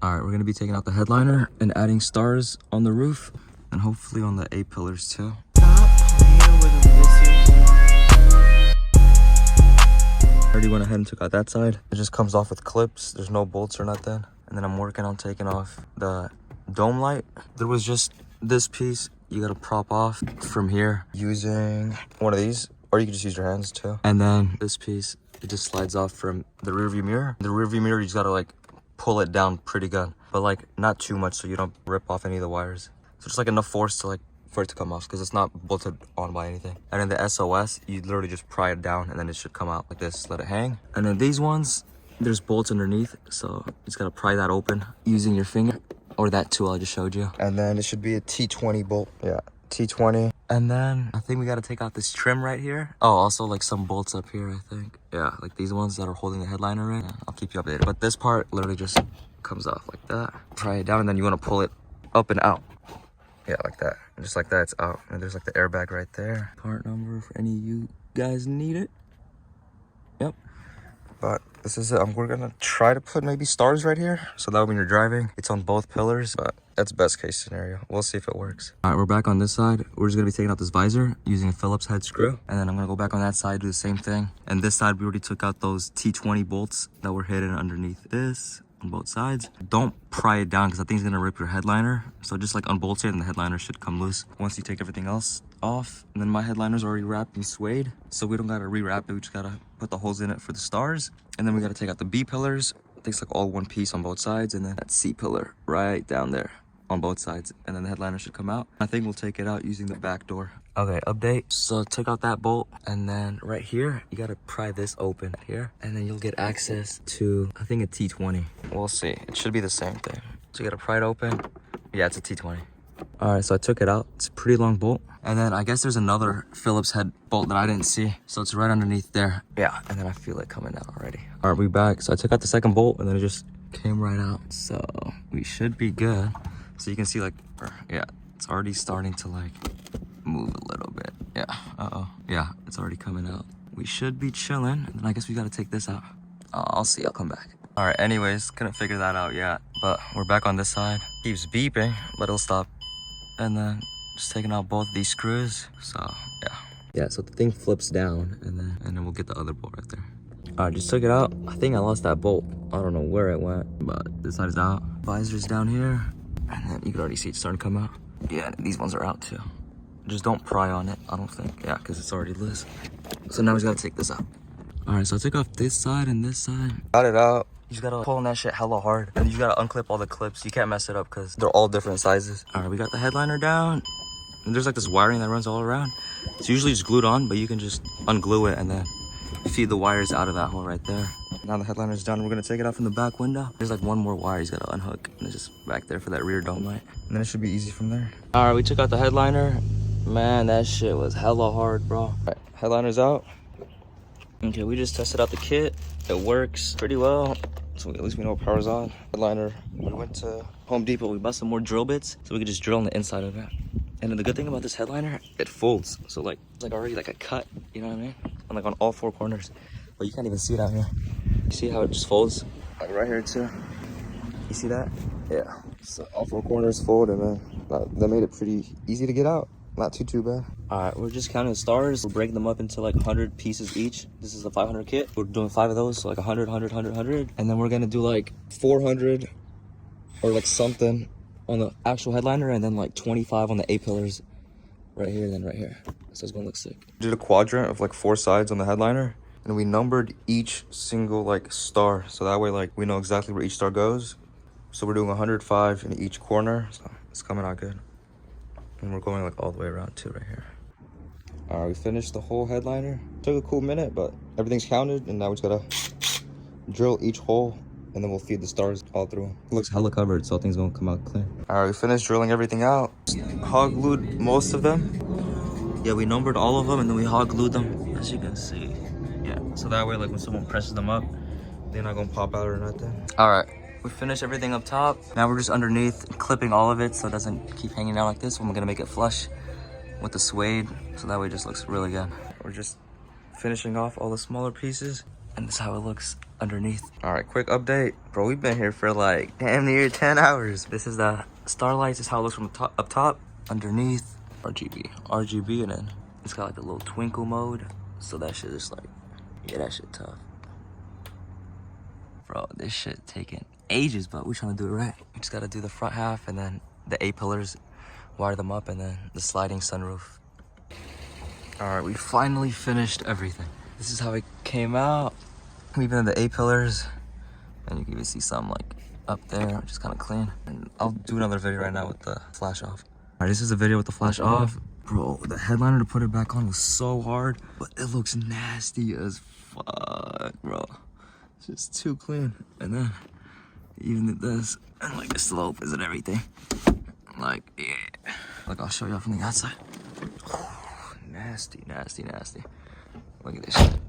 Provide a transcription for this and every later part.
All right, we're gonna be taking out the headliner and adding stars on the roof and hopefully on the A-pillars too. I already went ahead and took out that side. It just comes off with clips. There's no bolts or nothing. And then I'm working on taking off the dome light. There was just this piece you gotta prop off from here using one of these, or you can just use your hands too. And then this piece, it just slides off from the rearview mirror. The rearview mirror, you just gotta like pull it down pretty good, but like not too much so you don't rip off any of the wires. So just like enough force to like for it to come off, because it's not bolted on by anything. And in the SOS, you literally just pry it down and then it should come out like this, let it hang. And then these ones, there's bolts underneath, so you just gotta pry that open using your finger or that tool I just showed you. And then it should be a T20 bolt. Yeah, T20. And then I think we gotta take out this trim right here. Oh, also like some bolts up here, I think. Yeah, like these ones that are holding the headliner in. I'll keep you updated. But this part literally just comes off like that. Pry it down and then you wanna pull it up and out. Yeah, like that. And just like that, it's out. And there's like the airbag right there. Part number for any of you guys need it. Yep. But this is it. We're gonna try to put maybe stars right here, so that when you're driving, it's on both pillars, but that's best case scenario. We'll see if it works. All right, we're back on this side. We're just gonna be taking out this visor using a Phillips head screw, and then I'm gonna go back on that side, do the same thing. And this side, we already took out those T20 bolts that were hidden underneath this on both sides. Don't pry it down because I think it's gonna rip your headliner. So just like unbolt it and the headliner should come loose once you take everything else off. And then my headliner's already wrapped and suede, so we don't gotta rewrap it. We just gotta put the holes in it for the stars. And then we gotta take out the B pillars. I think it's like all one piece on both sides, and then that C pillar right down there on both sides, and then the headliner should come out. I think we'll take it out using the back door. Okay, update. So took out that bolt, and then right here you gotta pry this open here, and then you'll get access to, I think, a T20. We'll see. It should be the same thing. So you gotta pry it open. Yeah, it's a T20. All right, so I took it out. It's a pretty long bolt. And then I guess there's another Phillips head bolt that I didn't see, so it's right underneath there. Yeah, and then I feel it coming out already. All right, we back. So I took out the second bolt, and then it just came right out. So we should be good. So you can see, like, yeah, it's already starting to like move a little bit. Yeah, yeah, it's already coming out. We should be chilling. And then I guess we gotta take this out. I'll see, I'll come back. All right, anyways, couldn't figure that out yet, but we're back on this side. Keeps beeping, but it'll stop. And then just taking out both these screws. So yeah, so the thing flips down, and then we'll get the other bolt right there. All right, just took it out. I think I lost that bolt. I don't know where it went, but this side is out. Visor's down here, and then you can already see it starting to come out. Yeah, these ones are out too. Just don't pry on it, I don't think. Yeah, because it's already loose. So now we just gotta take this out. All right, so I took off this side and this side. Got it out. You just gotta pull on that shit hella hard. And you gotta unclip all the clips. You can't mess it up because they're all different sizes. All right, we got the headliner down. And there's like this wiring that runs all around. It's usually just glued on, but you can just unglue it and then feed the wires out of that hole right there. Now the headliner's done. We're gonna take it out from the back window. There's like one more wire he's gotta unhook, and it's just back there for that rear dome light. And then it should be easy from there. All right, we took out the headliner. Man, that shit was hella hard, bro. All right, headliner's out. Okay, we just tested out the kit. It works pretty well. So at least we know power's on. Headliner, we went to Home Depot. We bought some more drill bits so we could just drill on the inside of it. And then the good thing about this headliner, it folds. So like, it's like already like a cut, you know what I mean? And like on all four corners. But you can't even see it out here. You see how it just folds? Like right here too. You see that? Yeah. So all four corners fold, and then that made it pretty easy to get out. Not too bad. All right, we're just counting the stars. We're breaking them up into like 100 pieces each. This is a 500 kit. We're doing 5 of those, so like 100, 100, 100, 100. And then we're gonna do like 400 or like something on the actual headliner, and then like 25 on the A-pillars right here and then right here. So it's gonna look sick. Did a quadrant of like 4 sides on the headliner, and we numbered each single like star. So that way like we know exactly where each star goes. So we're doing 105 in each corner. So it's coming out good. And we're going like all the way around too right here. All right, we finished the whole headliner. Took a cool minute, but everything's counted, and now we just gotta drill each hole, and then we'll feed the stars all through. It looks hella covered, so things gonna come out clear. All right, we finished drilling everything out. Hot glued most of them. Yeah, we numbered all of them, and then we hot glued them, as you can see. Yeah, so that way like when someone presses them up, they're not gonna pop out or nothing. All right. We finished everything up top. Now we're just underneath clipping all of it so it doesn't keep hanging out like this. We're gonna make it flush with the suede, so that way it just looks really good. We're just finishing off all the smaller pieces, and this is how it looks underneath. All right, quick update. Bro, we've been here for like damn near 10 hours. This is the starlights. This is how it looks from the top, up top. Underneath, RGB, and then it's got like a little twinkle mode. So that shit is like, yeah, that shit tough. Bro, this shit taking ages, but we're trying to do it right. We just gotta do the front half and then the A-pillars, wire them up, and then the sliding sunroof. All right, we finally finished everything. This is how it came out. We've been in the A-pillars, and you can even see some like up there, which is kind of clean. And I'll do another video right now with the flash off. All right, this is a video with the flash off. Bro, the headliner to put it back on was so hard, but it looks nasty as fuck, bro. It's just too clean. And then even this, and like the slopes and everything. Like, yeah. Like, I'll show you from the outside. Nasty, nasty, nasty. Look at this shit.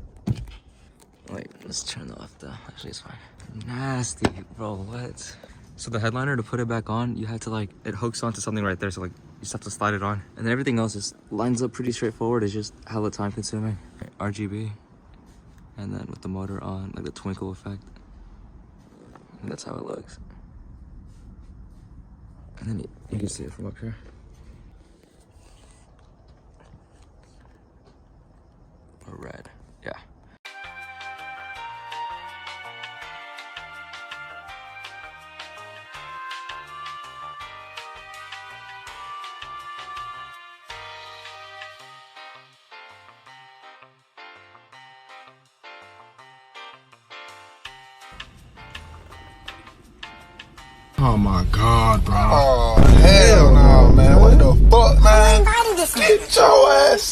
Wait, let's turn it off though. Actually, it's fine. Nasty, bro, what? So the headliner, to put it back on, you have to like, it hooks onto something right there. So like, you just have to slide it on. And then everything else just lines up pretty straightforward. It's just hella time consuming. RGB. And then with the motor on, like the twinkle effect. And that's how it looks. And then you can see it from up here. Or red, yeah. Oh my God, bro. Oh, hell no, man. What the fuck, man? Get your ass.